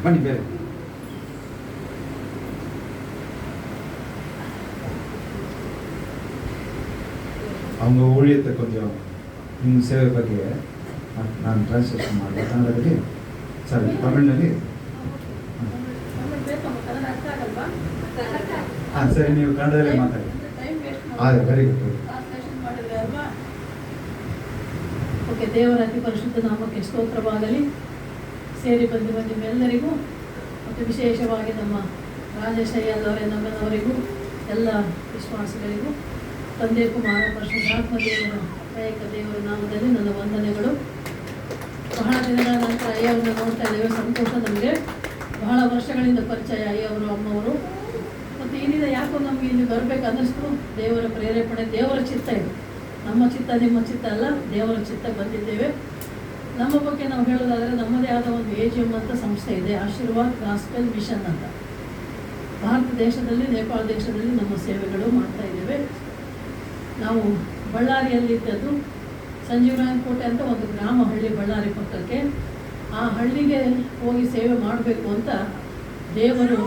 ಬನ್ನಿ ಬೇರೆ அவங்க ஊழியத்தை கொஞ்சம் ನಿಮ್ಮ ಸೇವೆ ಬಗ್ಗೆ ನಾನು ಟ್ರಾನ್ಸ್ಲೇಷನ್ ಮಾಡಿದೆ ಕನ್ನಡದಲ್ಲಿ ಸರಿ ತಮಿಳಿನಲ್ಲಿ ಹಾಂ ಸರಿ ನೀವು ಕನ್ನಡದಲ್ಲೇ ಮಾತಾಡಿ ಅದೇ ವೆರಿ ಗುಡ್. ಓಕೆ, ದೇವರ ಅತಿ ಪರಿಶುದ್ಧ ನಾಮಕ್ಕೆ ಸ್ತೋತ್ರವಾಗಲಿ. ಸೇರಿ ಬಂದಿರುವ ನಿಮ್ಮೆಲ್ಲರಿಗೂ ಮತ್ತು ವಿಶೇಷವಾಗಿ ನಮ್ಮ ರಾಜೇಶಯ್ಯದವರೇ ನಮ್ಮನವರಿಗೂ ಎಲ್ಲ ವಿಶ್ವಾಸಿಗಳಿಗೂ ತಂದೆ ಕುಮಾರ ಪರಿಶುದ್ಧಾತ್ಮ ದೇವರ ದೈಹಿಕ ದೇವರ ನಾಮದಲ್ಲಿ ನನ್ನ ವಂದನೆಗಳು. ಬಹಳ ದಿನಗಳ ನಂತರ ಅಯ್ಯವ್ರನ್ನ ನೋಡ್ತಾ ಇದ್ದೇವೆ, ಸಂತೋಷ ನಮಗೆ. ಬಹಳ ವರ್ಷಗಳಿಂದ ಪರಿಚಯ ಅಯ್ಯವರು ಅಮ್ಮವರು. ಮತ್ತು ಏನಿದೆ ಯಾಕೋ ನಮಗೆ ಇಲ್ಲಿ ಬರಬೇಕು ಅನ್ನಿಸ್ತು. ದೇವರ ಪ್ರೇರೇಪಣೆ, ದೇವರ ಚಿತ್ತ ಇದು. ನಮ್ಮ ಚಿತ್ತ ನಿಮ್ಮ ಚಿತ್ತ ಅಲ್ಲ, ದೇವರ ಚಿತ್ತ ಬಂದಿದ್ದೇವೆ. ನಮ್ಮ ಬಗ್ಗೆ ನಾವು ಹೇಳೋದಾದರೆ ನಮ್ಮದೇ ಆದ ಒಂದು AGM ಅಂತ ಸಂಸ್ಥೆ ಇದೆ, ಆಶೀರ್ವಾದ್ ಗಾಸ್ಪೆಲ್ ಮಿಷನ್ ಅಂತ. ಭಾರತ ದೇಶದಲ್ಲಿ, ನೇಪಾಳ ದೇಶದಲ್ಲಿ ನಮ್ಮ ಸೇವೆಗಳು ಮಾಡ್ತಾ ಇದ್ದೇವೆ. ನಾವು ಬಳ್ಳಾರಿಯಲ್ಲಿ ಇದ್ದದ್ದು ಸಂಜೀವರಾಯನಕೋಟೆ ಅಂತ ಒಂದು ಗ್ರಾಮ, ಹಳ್ಳಿ ಬಳ್ಳಾರಿ ಪಕ್ಕಕ್ಕೆ. ಆ ಹಳ್ಳಿಗೆ ಹೋಗಿ ಸೇವೆ ಮಾಡಬೇಕು ಅಂತ ದೇವರು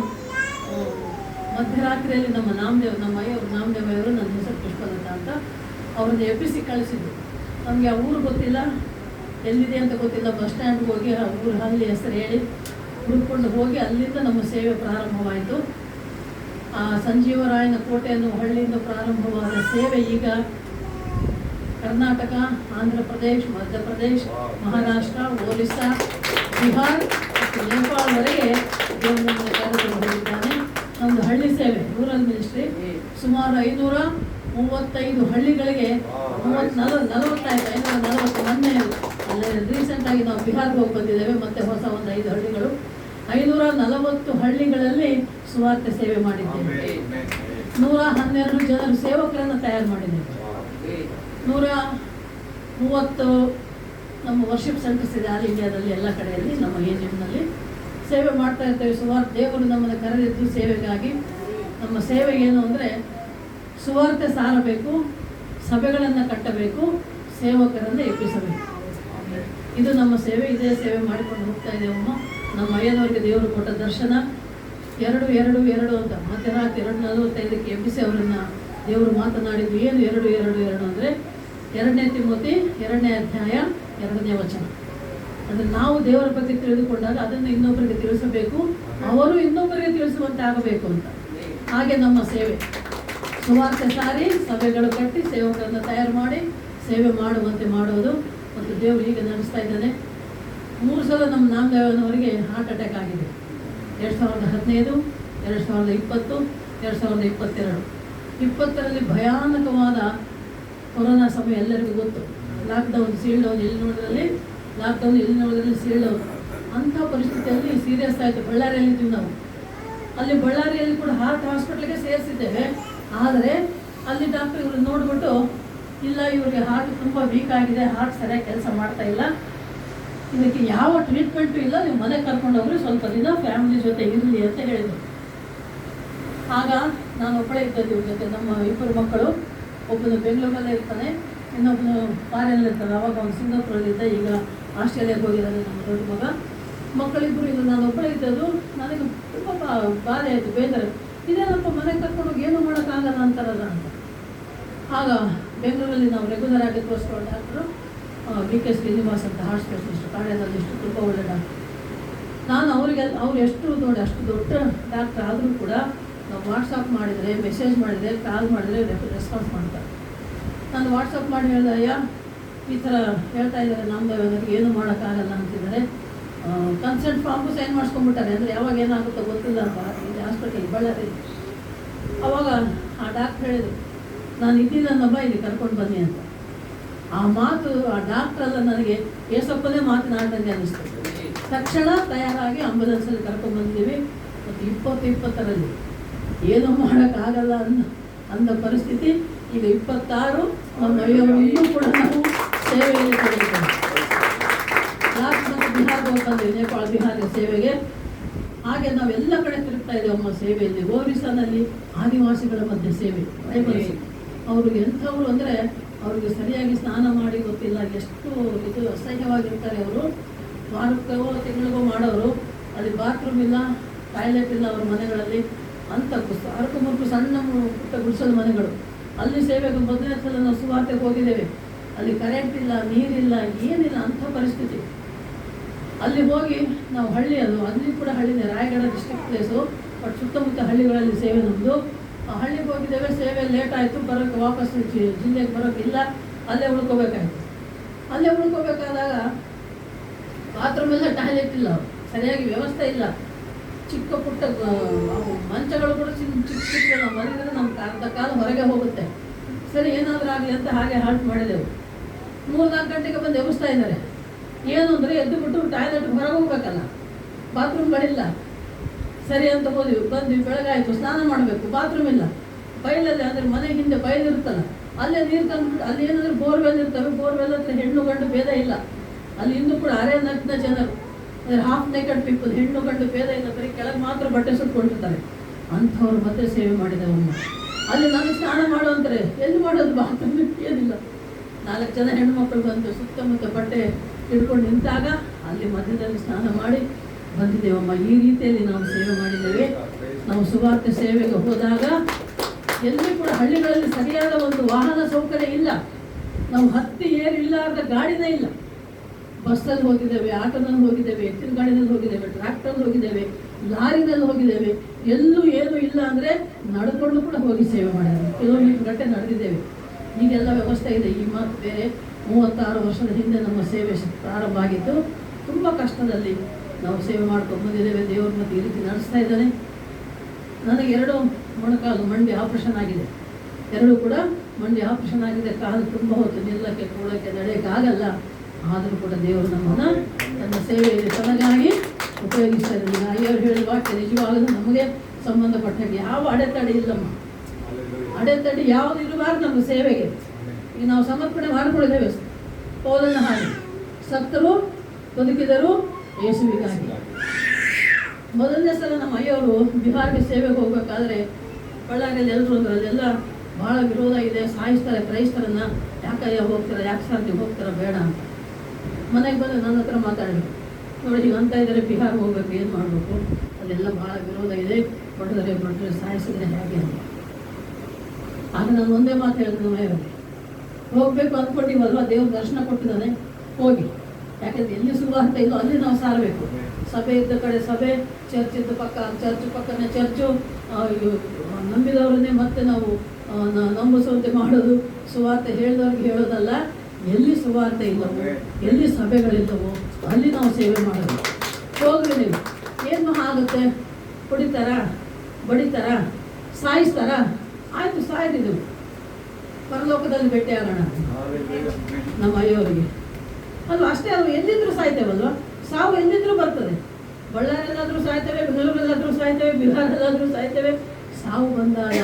ಮಧ್ಯರಾತ್ರಿಯಲ್ಲಿ ನಮ್ಮ ನಾಮದೇವ್, ನಮ್ಮ ಅಯ್ಯವರು ನಾಮದೇವರು, ನನ್ನ ಹೆಸರು ಪುಷ್ಪಲತಾ ಅಂತ, ಅವ್ರನ್ನ ಎಬ್ಬಿಸಿ ಕಳಿಸಿದ್ದು. ನಮಗೆ ಆ ಊರು ಗೊತ್ತಿಲ್ಲ, ಎಲ್ಲಿದೆ ಅಂತ ಗೊತ್ತಿಲ್ಲ. ಬಸ್ ಸ್ಟ್ಯಾಂಡ್ಗೆ ಹೋಗಿ ಆ ಊರು ಅಲ್ಲಿ ಹೆಸರು ಹೇಳಿ ಹುಡುಕೊಂಡು ಹೋಗಿ ಅಲ್ಲಿಂದ ನಮ್ಮ ಸೇವೆ ಪ್ರಾರಂಭವಾಯಿತು. ಆ ಸಂಜೀವರಾಯನ ಕೋಟೆ ಅನ್ನೋ ಹಳ್ಳಿಯಿಂದ ಪ್ರಾರಂಭವಾದ ಸೇವೆ ಈಗ ಕರ್ನಾಟಕ, ಆಂಧ್ರ ಪ್ರದೇಶ್, ಮಧ್ಯಪ್ರದೇಶ್, ಮಹಾರಾಷ್ಟ್ರ, ಒರಿಸ್ಸಾ, ಬಿಹಾರ್ ಮತ್ತು ನೇಪಾಳವರೆಗೆ ದೇವರನ್ನು ಕರೆದುಕೊಂಡು ಹೋಗಿದ್ದಾನೆ. ನಮ್ಮದು ಹಳ್ಳಿ ಸೇವೆ, ರೂರಲ್ ಮಿನಿಸ್ಟ್ರಿ, ಸುಮಾರು 535 ಹಳ್ಳಿಗಳಿಗೆ 540 ಮೊನ್ನೆ ಅಲ್ಲೇ ರೀಸೆಂಟಾಗಿ ನಾವು ಬಿಹಾರ್ಗೆ ಹೋಗಿ ಬಂದಿದ್ದೇವೆ. ಮತ್ತೆ ಹೊಸ ಒಂದು 5 ಹಳ್ಳಿಗಳು, 540 ಹಳ್ಳಿಗಳಲ್ಲಿ ಸುವಾರ್ತೆ ಸೇವೆ ಮಾಡಿದ್ದೇವೆ. 112 ಜನರು ಸೇವಕರನ್ನು ತಯಾರು ಮಾಡಿದ್ದೇವೆ. 130 ನಮ್ಮ ವರ್ಷಿಪ್ ಸೆಂಟರ್ಸ್ ಇದೆ ಆಲ್ ಇಂಡಿಯಾದಲ್ಲಿ, ಎಲ್ಲ ಕಡೆಯಲ್ಲಿ ನಮ್ಮ AGMನಲ್ಲಿ ಸೇವೆ ಮಾಡ್ತಾ ಇರ್ತೇವೆ. ಸುವಾರ್ತೆ ದೇವರು ನಮ್ಮನ್ನು ಕರೆದಿದ್ದು ಸೇವೆಗಾಗಿ. ನಮ್ಮ ಸೇವೆ ಏನು ಅಂದರೆ ಸುವಾರ್ತೆ ಸಾರಬೇಕು, ಸಭೆಗಳನ್ನು ಕಟ್ಟಬೇಕು, ಸೇವಕರನ್ನು ಎಬ್ಬಿಸಬೇಕು. ಇದು ನಮ್ಮ ಸೇವೆ. ಇದೇ ಸೇವೆ ಮಾಡಿಕೊಂಡು ಹೋಗ್ತಾ ಇದ್ದೇವಮ್ಮ. ನಮ್ಮ ಅಯ್ಯನವರಿಗೆ ದೇವರು ಕೊಟ್ಟ ದರ್ಶನ 2 ಅಂತ ಮಧ್ಯರಾತ್ರಿ 2:45 ಎಬ್ಬಿಸಿ ಅವರನ್ನು ದೇವರು ಮಾತನಾಡಿದ್ದು. ಏನು 2 ಅಂದರೆ 2 ತಿಮೋತಿ 2ನೇ ಅಧ್ಯಾಯ 2ನೇ ವಚನ. ಅಂದರೆ ನಾವು ದೇವರ ಬಗ್ಗೆ ತಿಳಿದುಕೊಂಡಾಗ ಅದನ್ನು ಇನ್ನೊಬ್ಬರಿಗೆ ತಿಳಿಸಬೇಕು, ಅವರು ಇನ್ನೊಬ್ಬರಿಗೆ ತಿಳಿಸುವಂತೆ ಆಗಬೇಕು ಅಂತ. ಹಾಗೆ ನಮ್ಮ ಸೇವೆ ಸುವಾರ್ತೆ ಸಾರಿ, ಸಭೆಗಳು ಕಟ್ಟಿ, ಸೇವಕರನ್ನು ತಯಾರು ಮಾಡಿ ಸೇವೆ ಮಾಡುವಂತೆ ಮಾಡೋದು. ಮತ್ತು ದೇವರು ಈಗ ನಡೆಸ್ತಾ ಇದ್ದಾನೆ. 3 ಸಲ ನಮ್ಮ ನಾಮದೇವನವರಿಗೆ ಹಾರ್ಟ್ ಅಟ್ಯಾಕ್ ಆಗಿದೆ. 2015, 2020, 2022. 20ರಲ್ಲಿ ಭಯಾನಕವಾದ ಕೊರೋನಾ ಸಮಯ, ಎಲ್ಲರಿಗೂ ಗೊತ್ತು. ಲಾಕ್ಡೌನ್, ಸೀಲ್ಡೌನ್, ಎಲ್ಲಿ ನೋಡಿದ್ರಲ್ಲಿ ಲಾಕ್ಡೌನ್, ಎಲ್ಲಿ ನೋಡಿದ್ರಲ್ಲಿ ಸೀಲ್ಡೌನ್. ಅಂಥ ಪರಿಸ್ಥಿತಿಯಲ್ಲಿ ಸೀರಿಯಸ್ ಆಯಿತು. ಬಳ್ಳಾರಿಯಲ್ಲಿದ್ದೀವಿ ನಾವು. ಅಲ್ಲಿ ಬಳ್ಳಾರಿಯಲ್ಲಿ ಕೂಡ ಹಾರ್ಟ್ ಹಾಸ್ಪಿಟ್ಲಿಗೆ ಸೇರಿಸಿದ್ದೇವೆ. ಆದರೆ ಅಲ್ಲಿ ಡಾಕ್ಟರ್ ಇವರು ನೋಡಿಬಿಟ್ಟು, ಇಲ್ಲ ಇವರಿಗೆ ಹಾರ್ಟ್ ತುಂಬ ವೀಕ್ ಆಗಿದೆ, ಹಾರ್ಟ್ ಸರಿಯಾಗಿ ಕೆಲಸ ಮಾಡ್ತಾ ಇಲ್ಲ, ಇದಕ್ಕೆ ಯಾವ ಟ್ರೀಟ್ಮೆಂಟು ಇಲ್ಲ, ನೀವು ಮನೆಗೆ ಕರ್ಕೊಂಡೋಗ್ರಿ, ಸ್ವಲ್ಪ ದಿನ ಫ್ಯಾಮಿಲಿ ಜೊತೆ ಇರಲಿ ಅಂತ ಹೇಳಿದರು. ಆಗ ನಾನು ಒಬ್ಬಳೇ ಇದ್ದದ್ದು ಇವ್ರ ಜೊತೆ. ನಮ್ಮ 2 ಮಕ್ಕಳು, ಒಬ್ಬನು ಬೆಂಗಳೂರಲ್ಲೇ ಇರ್ತಾನೆ, ಇನ್ನೊಬ್ಬನು ಫಾರಿನಲ್ಲಿ ಇರ್ತಾನೆ. ಅವಾಗ ಅವನು ಸಿಂಗಾಪುರಲ್ಲಿದ್ದ, ಈಗ ಆಸ್ಟ್ರೇಲಿಯಾಗೆ ಹೋಗಿದ್ದಾನೆ ನಮ್ಮ ದೊಡ್ಡ ಮಗ. ಮಕ್ಕಳಿಬ್ಬರು ಇದು ನಾನು ಒಬ್ಬಳೇ ಇದ್ದದ್ದು. ನನಗೆ ತುಂಬ ಬಾಧೆ ಆಯಿತು, ಬೇಜಾರು. ಇದೇನಪ್ಪ ಮನೆಗೆ ಕರ್ಕೊಂಡೋಗಿ ಏನೂ ಮಾಡೋಕ್ಕಾಗಲ್ಲ ಅಂತಾರಲ್ಲ ಅಂತ. ಆಗ ಬೆಂಗಳೂರಲ್ಲಿ ನಾವು ರೆಗ್ಯುಲರ್ ಆಗಿ ತೋರಿಸ್ಕೊಳ್ಳೋ ಡಾಕ್ಟ್ರು BK ಶ್ರೀನಿವಾಸ್ ಅಂತ, ಹಾರ್ಟ್ ಸ್ಪೆಷಲಿಸ್ಟ್, ಕಾರ್ಯದಲ್ಲಿ ಎಷ್ಟು ತುಂಬ ಒಳ್ಳೆ ಡಾಕ್ಟ್ರು. ನಾನು ಅವ್ರು ಎಷ್ಟು ನೋಡಿ ಅಷ್ಟು ದೊಡ್ಡ ಡಾಕ್ಟ್ರ್ ಆದರೂ ಕೂಡ ನಾವು ವಾಟ್ಸಪ್ ಮಾಡಿದರೆ, ಮೆಸೇಜ್ ಮಾಡಿದರೆ, ಕಾಲ್ ಮಾಡಿದರೆ ರೆಸ್ಪಾನ್ಸ್ ಮಾಡ್ತಾರೆ. ನಾನು ವಾಟ್ಸಪ್ ಮಾಡಿ ಹೇಳಿದೆ, ಅಯ್ಯ ಈ ಥರ ಹೇಳ್ತಾ ಇದ್ದಾರೆ, ನಮ್ಮದವರಿಗೆ ಏನು ಮಾಡೋಕ್ಕಾಗಲ್ಲ ಅಂತಿದ್ದಾರೆ. ಕನ್ಸಲ್ಟ್ ಫಾರ್ಮು ಸೈನ್ ಮಾಡಿಸ್ಕೊಂಡ್ಬಿಟ್ಟಾರೆ. ಅಂದರೆ ಯಾವಾಗ ಏನಾಗುತ್ತೋ ಗೊತ್ತಿಲ್ಲ ಅಂತ ಇಲ್ಲಿ ಹಾಸ್ಪಿಟಲ್ ಬಳ್ಳಾರಿ. ಅವಾಗ ಆ ಡಾಕ್ಟ್ರ್ ಹೇಳಿದರು, ನಾನು ಇದ್ದಿಲ್ಲನ್ನೊಬ್ಬ ಇಲ್ಲಿ ಕರ್ಕೊಂಡು ಬನ್ನಿ ಅಂತ. ಆ ಮಾತು, ಆ ಡಾಕ್ಟ್ರೆಲ್ಲ ನನಗೆ ಏಸಪ್ಪನೇ ಮಾತನಾಡ್ದಂಗೆ ಅನ್ನಿಸ್ತು. ತಕ್ಷಣ ತಯಾರಾಗಿ ಆಂಬುಲೆನ್ಸಲ್ಲಿ ಕರ್ಕೊಂಡು ಬಂದಿದ್ದೀವಿ. ಮತ್ತು 2020ರಲ್ಲಿ ಏನೂ ಮಾಡೋಕ್ಕಾಗಲ್ಲ ಅಂದ ಪರಿಸ್ಥಿತಿ. ಈಗ 26 ನಮ್ಮ ಅಯ್ಯವರು ಕೂಡ ನಾವು ಸೇವೆಯಲ್ಲಿ ತೊಡಗಿದ್ದೇವೆ. ಲಾಸ್ಟ್ ಮತ್ತು ಬಿಹಾರ್ಗೆ ಹೋಗಿ ಬಂದಿವಿ, ನೇಪಾಳ ಬಿಹಾರ ಸೇವೆಗೆ. ಹಾಗೆ ನಾವೆಲ್ಲ ಕಡೆ ತಿರುಗ್ತಾ ಇದ್ದೇವೆ ಅಮ್ಮ ಸೇವೆಯಲ್ಲಿ. ಒರಿಸ್ಸಾನಲ್ಲಿ ಆದಿವಾಸಿಗಳ ಮಧ್ಯೆ ಸೇವೆ, ಟ್ರೈಬಲ್ಸ್. ಅವರು ಎಂಥವ್ರು ಅಂದರೆ ಅವ್ರಿಗೆ ಸರಿಯಾಗಿ ಸ್ನಾನ ಮಾಡಿ ಗೊತ್ತಿಲ್ಲ, ಎಷ್ಟು ಇದು ಅಸಹ್ಯವಾಗಿರ್ತಾರೆ ಅವರು. ವಾರಕ್ಕೋ ತಿಂಗಳಿಗೋ ಮಾಡೋರು, ಅಲ್ಲಿ ಬಾತ್ರೂಮ್ ಇಲ್ಲ, ಟಾಯ್ಲೆಟ್ ಇಲ್ಲ ಅವ್ರ ಮನೆಗಳಲ್ಲಿ. ಅಂಥ ಅರ್ಕು ಸಣ್ಣ ಪುಟ್ಟ ಗುಡಿಸಲು ಮನೆಗಳು. ಅಲ್ಲಿ ಸೇವೆಗೆ ಮೊದಲನೇ ಸಲ ನಾವು ಸುವಾರ್ತೆಗೆ ಹೋಗಿದ್ದೇವೆ. ಅಲ್ಲಿ ಕರೆಂಟ್ ಇಲ್ಲ, ನೀರಿಲ್ಲ, ಏನಿಲ್ಲ, ಅಂಥ ಪರಿಸ್ಥಿತಿ. ಅಲ್ಲಿ ಹೋಗಿ ನಾವು ಹಳ್ಳಿ, ಅಲ್ಲಿ ಕೂಡ ಹಳ್ಳಿನೇ, ರಾಯಗಢ ಡಿಸ್ಟ್ರಿಕ್ಟ್ ಪ್ಲೇಸು, ಬಟ್ ಸುತ್ತಮುತ್ತ ಹಳ್ಳಿಗಳಲ್ಲಿ ಸೇವೆ ನಮ್ಮದು. ಹಳ್ಳಿಗೆ ಹೋಗಿದ್ದೇವೆ, ಸೇವೆ ಲೇಟ್ ಆಯಿತು, ಬರೋಕ್ಕೆ ವಾಪಸ್ ಜಿಲ್ಲೆಗೆ ಬರೋಕ್ಕಿಲ್ಲ, ಅಲ್ಲೇ ಉಳ್ಕೋಬೇಕಾಯ್ತು. ಅಲ್ಲೇ ಉಳ್ಕೋಬೇಕಾದಾಗ ಬಾತ್ರೂಮ್ ಎಲ್ಲ, ಟಾಯ್ಲೆಟ್ ಇಲ್ಲ, ಸರಿಯಾಗಿ ವ್ಯವಸ್ಥೆ ಇಲ್ಲ, ಚಿಕ್ಕ ಪುಟ್ಟ ಮಂಚಗಳು ಕೂಡ ಚಿಕ್ಕ ಚಿಕ್ಕ, ನಾವು ಮಲಗಿದ್ರೆ ನಮ್ಮ ಅರ್ಧ ಕಾಲ ಹೊರಗೆ ಹೋಗುತ್ತೆ. ಸರಿ, ಏನಾದರೂ ಆಗಲಿ ಅಂತ ಹಾಗೆ ಹಾಲ್ಟ್ ಮಾಡಿದೆವು. 3-4 ಗಂಟೆಗೆ ಬಂದು ಎಬ್ಬಿಸ್ತಾ ಇದ್ದಾರೆ. ಏನು ಅಂದರೆ ಎದ್ದು ಬಿಟ್ಟು ಟಾಯ್ಲೆಟ್ ಹೊರಗೆ ಹೋಗ್ಬೇಕಲ್ಲ, ಬಾತ್ರೂಮ್ಗಳಿಲ್ಲ. ಸರಿ ಅಂತ ಹೋದ್ವಿ, ಬಂದ್ವಿ, ಬೆಳಗಾಯಿತು, ಸ್ನಾನ ಮಾಡಬೇಕು, ಬಾತ್ರೂಮ್ ಇಲ್ಲ. ಬಯಲಲ್ಲಿ ಅಂದರೆ ಮನೆ ಹಿಂದೆ ಬಯಲಿರುತ್ತಲ್ಲ, ಅಲ್ಲೇ ನೀರು ತಂದುಬಿಟ್ಟು, ಅಲ್ಲಿ ಏನಾದರೂ ಬೋರ್ವೆಲ್ ಇರ್ತವೆ, ಬೋರ್ವೆಲ್ ಹತ್ರ ಹೆಣ್ಣು ಗಂಡು ಭೇದ ಇಲ್ಲ. ಅಲ್ಲಿ ಇನ್ನೂ ಕೂಡ ಅರೆ ನಗ್ನ ಜನರು, ಅಂದರೆ ಹಾಫ್ ನೇಕೆಡ್ ಪೀಪಲ್, ಹೆಣ್ಣು ಗಂಡು ಭೇದ ಇಲ್ಲ, ಬರೀ ಕೆಳಗೆ ಮಾತ್ರ ಬಟ್ಟೆ ಸುಟ್ಕೊಂಡಿರ್ತಾರೆ. ಅಂಥವ್ರು ಮತ್ತೆ ಸೇವೆ ಮಾಡಿದವಮ್ಮ. ಅಲ್ಲಿ ನನಗೆ ಸ್ನಾನ ಮಾಡುವಂತಾರೆ, ಎಲ್ಲಿ ಮಾಡೋದು, ಬಾತ್ರೂಮ್ ಏನಿಲ್ಲ. 4 ಜನ ಹೆಣ್ಣುಮಕ್ಕಳು ಬಂದು ಸುತ್ತಮುತ್ತ ಬಟ್ಟೆ ಹಿಡ್ಕೊಂಡು ನಿಂತಾಗ ಅಲ್ಲಿ ಮಧ್ಯದಲ್ಲಿ ಸ್ನಾನ ಮಾಡಿ ಬಂದಿದ್ದೇವಮ್ಮ. ಈ ರೀತಿಯಲ್ಲಿ ನಾವು ಸೇವೆ ಮಾಡಿದ್ದೇವೆ. ನಾವು ಸುವಾರ್ತೆ ಸೇವೆಗೆ ಹೋದಾಗ ಎಲ್ಲಿ ಕೂಡ ಹಳ್ಳಿಗಳಲ್ಲಿ ಸರಿಯಾದ ಒಂದು ವಾಹನ ಸೌಕರ್ಯ ಇಲ್ಲ. ನಾವು ಹತ್ತಿ ಇಲ್ಲಾರ್ದ ಗಾಡಿನೇ ಇಲ್ಲ. ಬಸ್ಸಲ್ಲಿ ಹೋಗಿದ್ದೇವೆ, ಆಟೋನಲ್ಲಿ ಹೋಗಿದ್ದೇವೆ, ಎತ್ತಿನ ಗಾಡಿನಲ್ಲಿ ಹೋಗಿದ್ದೇವೆ, ಟ್ರ್ಯಾಕ್ಟರ್ನಲ್ಲಿ ಹೋಗಿದ್ದೇವೆ, ಲಾರಿನಲ್ಲಿ ಹೋಗಿದ್ದೇವೆ. ಎಲ್ಲೂ ಏನೂ ಇಲ್ಲ ಅಂದರೆ ನಡ್ಕೊಂಡು ಕೂಡ ಹೋಗಿ ಸೇವೆ ಮಾಡಿದ್ದೇವೆ. ಕಿಲೋಮೀಟರ್ ಗಟ್ಟೆ ನಡೆದಿದ್ದೇವೆ. ಈಗೆಲ್ಲ ವ್ಯವಸ್ಥೆ ಇದೆ. ಈ ಮಾತು ಬೇರೆ. 36 ವರ್ಷದ ಹಿಂದೆ ನಮ್ಮ ಸೇವೆ ಪ್ರಾರಂಭ ಆಗಿತ್ತು. ತುಂಬ ಕಷ್ಟದಲ್ಲಿ ನಾವು ಸೇವೆ ಮಾಡ್ಕೊಂಡು ಬಂದಿದ್ದೇವೆ. ದೇವ್ರ ಮತ್ತೆ ಈ ರೀತಿ ನಡೆಸ್ತಾ ಇದ್ದಾನೆ. ನನಗೆ 2 ಮೊಣಕಾಲು ಮಂಡಿ ಆಪರೇಷನ್ ಆಗಿದೆ. 2 ಕೂಡ ಮಂಡಿ ಆಪರೇಷನ್ ಆಗಿದೆ. ಕಾಲು ತುಂಬ ಹೊತ್ತು ನಿಲ್ಲಕ್ಕೆ, ಕೂಡಕ್ಕೆ, ನಡೆಯೋಕ್ಕಾಗಲ್ಲ. ಆದರೂ ಕೂಡ ದೇವರು ನಮ್ಮನ್ನು ತನ್ನ ಸೇವೆಯಲ್ಲಿ ಚೆನ್ನಾಗಿ ಉಪಯೋಗಿಸ್ತಾ ಇದ್ದಾನೆ. ಅಯ್ಯವ್ರು ಹೇಳಿದ ವಾಕ್ಯ ನಿಜವಾಗಲೂ ನಮಗೆ ಸಂಬಂಧಪಟ್ಟಾಗೆ ಯಾವ ಅಡೆತಡೆ ಇಲ್ಲಮ್ಮ. ಅಡೆತಡೆ ಯಾವುದು ಇರಬಾರ್ದು ನಮ್ಮ ಸೇವೆಗೆ. ಈಗ ನಾವು ಸಮರ್ಪಣೆ ಮಾಡಿಕೊಳ್ಳಿದ್ದೇವೆ. ಪೌಲನ ಹಾಗೆ ಸತ್ತರು ಬದುಕಿದರು ಯೇಸುವಿಗಾಗಿ. ಮೊದಲನೇ ಸಲ ನಮ್ಮ ಅಯ್ಯವರು ಬಿಹಾರ್ಗೆ ಸೇವೆಗೆ ಹೋಗಬೇಕಾದ್ರೆ ಬಳ್ಳಾರಿಯಲ್ಲಿ ಎಲ್ಲರೂ ಅಲ್ಲೆಲ್ಲ ಭಾಳ ವಿರೋಧ ಇದೆ, ಸಾಯಿಸ್ತಾರೆ ಕ್ರೈಸ್ತರನ್ನು. ಯಾಕಯ್ಯ ಹೋಗ್ತಾರೆ, ಯಾಕೆ ಸರ್ ನೀವು ಹೋಗ್ತಾರೆ, ಬೇಡ ಅಂತ. ಮನೆಗೆ ಬಂದು ನನ್ನ ಹತ್ರ ಮಾತಾಡಬೇಕು. ನೋಡಿ ಹೀಗೆ ಅಂತ ಇದ್ದಾರೆ, ಬಿಹಾರ್ಗೆ ಹೋಗ್ಬೇಕು, ಏನು ಮಾಡಬೇಕು, ಅಲ್ಲೆಲ್ಲ ಭಾಳ ವಿರೋಧ ಇದೆ, ಬಡ್ರೆ ಸಾಯಿಸಿದ್ರೆ ಹೇಗೆ ಅಂತ. ಆಗ ನಾನು ಒಂದೇ ಮಾತು ಹೇಳಿದೆ ನಮ್ಮ ಅಯ್ಯವ್ರಿಗೆ, ಹೋಗಬೇಕು ಅಂದ್ಕೊಂಡಿವಲ್ವ, ದೇವ್ರ ದರ್ಶನ ಕೊಟ್ಟಿದ್ದಾನೆ, ಹೋಗಿ. ಯಾಕೆಂದರೆ ಎಲ್ಲಿ ಸುವಾರ್ತೆ ಇಲ್ಲೋ ಅಲ್ಲಿ ನಾವು ಸಾರಬೇಕು. ಸಭೆ ಇದ್ದ ಕಡೆ ಸಭೆ, ಚರ್ಚ್ ಇದ್ದ ಪಕ್ಕ ಚರ್ಚ್ ಪಕ್ಕನೇ ಚರ್ಚು, ನಂಬಿದವರನ್ನೇ ಮತ್ತೆ ನಾವು ನಂಬಿಸುವಂತೆ ಮಾಡೋದು. ಸುವಾರ್ತೆ ಹೇಳಿದವ್ರಿಗೆ ಹೇಳೋದಲ್ಲ. ಎಲ್ಲಿ ಸುವಾರ್ತೆ ಇಲ್ಲವೋ, ಎಲ್ಲಿ ಸಭೆಗಳಿಲ್ಲವೋ ಅಲ್ಲಿ ನಾವು ಸೇವೆ ಮಾಡೋದು. ಹೋಗ್ರಿ ನೀವು, ಏನು ಆಗುತ್ತೆ, ಹೊಡಿತಾರ, ಬಡಿತಾರ, ಸಾಯಿಸ್ತಾರ, ಆಯಿತು ಸಾಯ್ದಿದ್ದು, ಪರಲೋಕದಲ್ಲಿ ಭೇಟಿ ಆಗೋಣ ನಮ್ಮ ಅಯ್ಯೋರಿಗೆ. ಅದು ಅಷ್ಟೇ, ಅಲ್ವ, ಎಲ್ಲಿದ್ದರೂ ಸಾಯ್ತೇವಲ್ವ, ಸಾವು ಎಲ್ಲಿದ್ದರೂ ಬರ್ತದೆ. ಬಳ್ಳಾರಿಯಲ್ಲಾದರೂ ಸಾಯ್ತೇವೆ, ಬೆಂಗಳೂರಲ್ಲಾದರೂ ಸಾಯ್ತೇವೆ, ಬಿಹಾರಲ್ಲಾದರೂ ಸಾಯ್ತೇವೆ. ಸಾವು ಬಂದಾಗ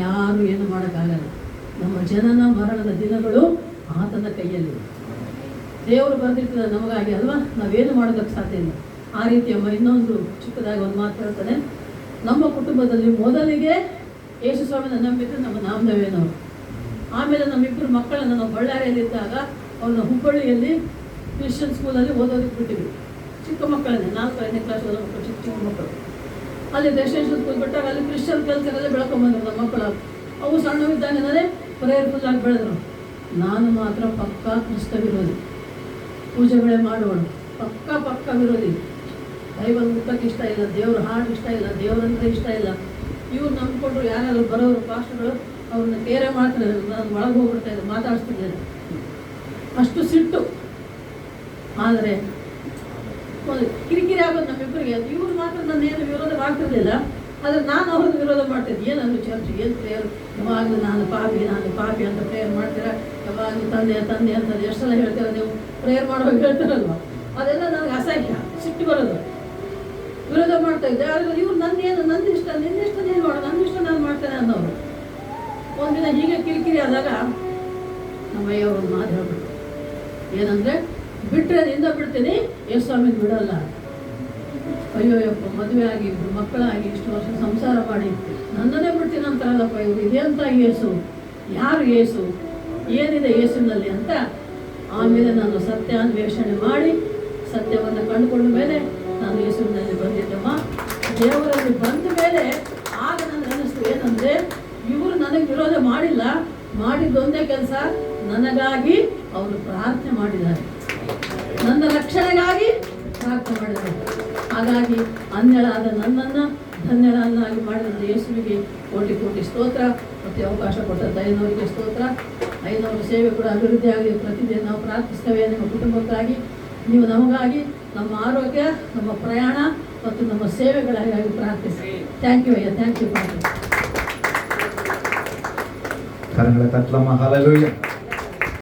ಯಾರು ಏನು ಮಾಡೋಕ್ಕಾಗಲ್ಲ. ನಮ್ಮ ಜನನ ಮರಣದ ದಿನಗಳು ಆತನ ಕೈಯಲ್ಲಿ ದೇವರು ಬರೆದಿರ್ತದೆ ನಮಗಾಗಿ ಅಲ್ವಾ, ನಾವೇನು ಮಾಡೋದಕ್ಕೆ ಸಾಧ್ಯ ಇಲ್ಲ. ಆ ರೀತಿ ಅಮ್ಮ ಇನ್ನೊಂದು ಚಿಕ್ಕದಾಗಿ ಒಂದು ಮಾತು ಹೇಳ್ತಾನೆ. ನಮ್ಮ ಕುಟುಂಬದಲ್ಲಿ ಮೊದಲಿಗೆ ಯೇಸು ಸ್ವಾಮಿನ ನಂಬಿದ್ದು ನಮ್ಮ ನಾಮದೇವೇನವರು. ಆಮೇಲೆ ನಮ್ಮಿಬ್ಬರು ಮಕ್ಕಳನ್ನು ನಾವು ಬಳ್ಳಾರಿಯಲ್ಲಿದ್ದಾಗ ಅವ್ರನ್ನ ಹುಬ್ಬಳ್ಳಿಯಲ್ಲಿ ಕ್ರಿಶ್ಚಿಯನ್ ಸ್ಕೂಲಲ್ಲಿ ಓದೋದಕ್ಕೆ ಬಿಟ್ಟಿದ್ವಿ. ಚಿಕ್ಕ ಮಕ್ಕಳನ್ನೇ, 4-5ನೇ ಕ್ಲಾಸ್ ಓದೋ ಮಕ್ಕಳು, ಚಿಕ್ಕ ಚಿಕ್ಕ ಮಕ್ಕಳು. ಅಲ್ಲಿ ರೆಸಿಡೆನ್ಷಿಯಲ್ ಸ್ಕೂಲ್ ಬಿಟ್ಟಾಗ ಅಲ್ಲಿ ಕ್ರಿಶ್ಚಿಯನ್ ಕಲ್ಚರಲ್ಲೇ ಬೆಳ್ಕೊಂಬಂದ್ರು ನಮ್ಮ ಮಕ್ಕಳು. ಅವು ಸಣ್ಣವಿದ್ದಾಗಲೇ ಪ್ರೇಯರ್ಫುಲ್ಲಾಗಿ ಬೆಳೆದ್ರು. ನಾನು ಮಾತ್ರ ಪಕ್ಕಾ ಕ್ರಿಸ್ತ ವಿರೋಧಿ, ಪೂಜೆಗಳೇ ಮಾಡೋಳು, ಪಕ್ಕ ವಿರೋಧಿ. ಬೈಬಲ್ ಮುಟ್ಟಕ್ಕೆ ಇಷ್ಟ ಇಲ್ಲ, ದೇವ್ರ ಹಾಡು ಇಷ್ಟ ಇಲ್ಲ, ದೇವರಂದ್ರೆ ಇಷ್ಟ ಇಲ್ಲ. ಇವ್ರು ನಂಬ್ಕೊಂಡ್ರು ಯಾರಾದರೂ ಬರೋರು ಪಾಸ್ಟ್ಗಳು ಅವ್ರನ್ನ ಕೇರೆ ಮಾಡ್ತಾರೆ. ನಾನು ಒಳಗೆ ಹೋಗ್ಬಿಡ್ತಾ ಇದ್ದೆ, ಮಾತಾಡಿಸ್ತಿದ್ದೇನೆ, ಅಷ್ಟು ಸಿಟ್ಟು. ಆದರೆ ಕಿರಿಕಿರಿ ಆಗೋದು ನಮ್ಮಿಬ್ಬರಿಗೆ. ಇವ್ರು ಮಾತ್ರ ನಾನೇನು ವಿರೋಧ ಮಾಡ್ತಿರ್ಲಿಲ್ಲ, ಆದರೆ ನಾನು ಅವ್ರದ್ದು ವಿರೋಧ ಮಾಡ್ತಿದ್ದೆ. ಏನನ್ನು ಚರ್ಚ್, ಏನು ಪ್ರೇಯರ್, ಯಾವಾಗಲೂ ನಾನು ಪಾಪಿ ಅಂತ ಪ್ರೇಯರ್ ಮಾಡ್ತೀರಾ, ಯಾವಾಗಲೂ ತಂದೆ ಅಂತ ಎಷ್ಟು ಸಲ ಹೇಳ್ತೀರ ನೀವು, ಪ್ರೇಯರ್ ಮಾಡುವಾಗ ಹೇಳ್ತಾರಲ್ವ, ಅದೆಲ್ಲ ನನಗೆ ಅಸಹ್ಯ, ಸಿಟ್ಟು ಬರೋದು, ವಿರೋಧ ಮಾಡ್ತಾ ಇದ್ದೆ. ಆದರೆ ಇವ್ರು ನನ್ನ ಇಷ್ಟ ನೀನು ಮಾಡು, ನನ್ನ ಇಷ್ಟ ನಾನು ಮಾಡ್ತೇನೆ ಅನ್ನೋರು. ಒಂದಿನ ಹೀಗೆ ಕಿರಿಕಿರಿ ಆದಾಗ ನಮ್ಮ ಅಯ್ಯವ್ರ ಮಾತು ಹೇಳ್ಬಿಟ್ಟು, ಏನಂದರೆ ಬಿಟ್ಟರೆ ನಿಂದ ಬಿಡ್ತೀನಿ, ಯೇಸು ಸ್ವಾಮಿನ ಬಿಡಲ್ಲ. ಅಯ್ಯೋಯಪ್ಪ, ಮದುವೆ ಆಗಿ ಮಕ್ಕಳಾಗಿ ಇಷ್ಟು ವರ್ಷ ಸಂಸಾರ ಮಾಡಿ ನನ್ನನ್ನೇ ಬಿಡ್ತೀನಿ ಅಂತಾರಲ್ಲಪ್ಪ ಇವರು. ಇದೆಂತ ಯೇಸು, ಯಾರು ಯೇಸು, ಏನಿದೆ ಯೇಸುವಿನಲ್ಲಿ ಅಂತ. ಆಮೇಲೆ ನಾನು ಸತ್ಯಾನ್ವೇಷಣೆ ಮಾಡಿ ಸತ್ಯವನ್ನು ಕಂಡುಕೊಂಡ ಮೇಲೆ ನಾನು ಯೇಸುವಿನಲ್ಲಿ ಬಂದಿದ್ದಮ್ಮ. ದೇವರಲ್ಲಿ ಬಂದ ಮೇಲೆ ಆಗ ನನಗೆ ಅನ್ನಿಸ್ತು ಏನಂದರೆ, ಇವರು ನನಗೆ ವಿರೋಧ ಮಾಡಿಲ್ಲ, ಮಾಡಿದ್ದೊಂದೇ ಕೆಲಸ, ನನಗಾಗಿ ಅವರು ಪ್ರಾರ್ಥನೆ ಮಾಡಿದ್ದಾರೆ, ನನ್ನ ರಕ್ಷಣೆಗಾಗಿ ಪ್ರಾರ್ಥನೆ ಮಾಡಿದ್ದಾರೆ. ಹಾಗಾಗಿ ಅನ್ಯಳಾದ ನನ್ನನ್ನು ಧನ್ಯಳನ್ನಾಗಿ ಮಾಡಿದಂಥ ಯೇಸುವಿಗೆ ಕೋಟಿ ಕೋಟಿ ಸ್ತೋತ್ರ. ಮತ್ತು ಅವಕಾಶ ಕೊಟ್ಟಂಥ ಐನವರಿಗೆ ಸ್ತೋತ್ರ. ಐನವರ ಸೇವೆ ಕೂಡ ಅಭಿವೃದ್ಧಿ ಆಗಲಿ ಪ್ರತಿದಿನ ನಾವು ಪ್ರಾರ್ಥಿಸ್ತೇವೆ. ನಿಮ್ಮ ಕುಟುಂಬಕ್ಕಾಗಿ, ನೀವು ನಮಗಾಗಿ, ನಮ್ಮ ಆರೋಗ್ಯ, ನಮ್ಮ ಪ್ರಯಾಣ ಮತ್ತು ನಮ್ಮ ಸೇವೆಗಳಿಗಾಗಿ ಪ್ರಾರ್ಥಿಸಿ. ಥ್ಯಾಂಕ್ ಯು ಅಯ್ಯ, ಥ್ಯಾಂಕ್ ಯು. ಕರಗಳ ತಟ್ಲಮ್ಮ. ಹಲ್ಲೆಲೂಯಾ.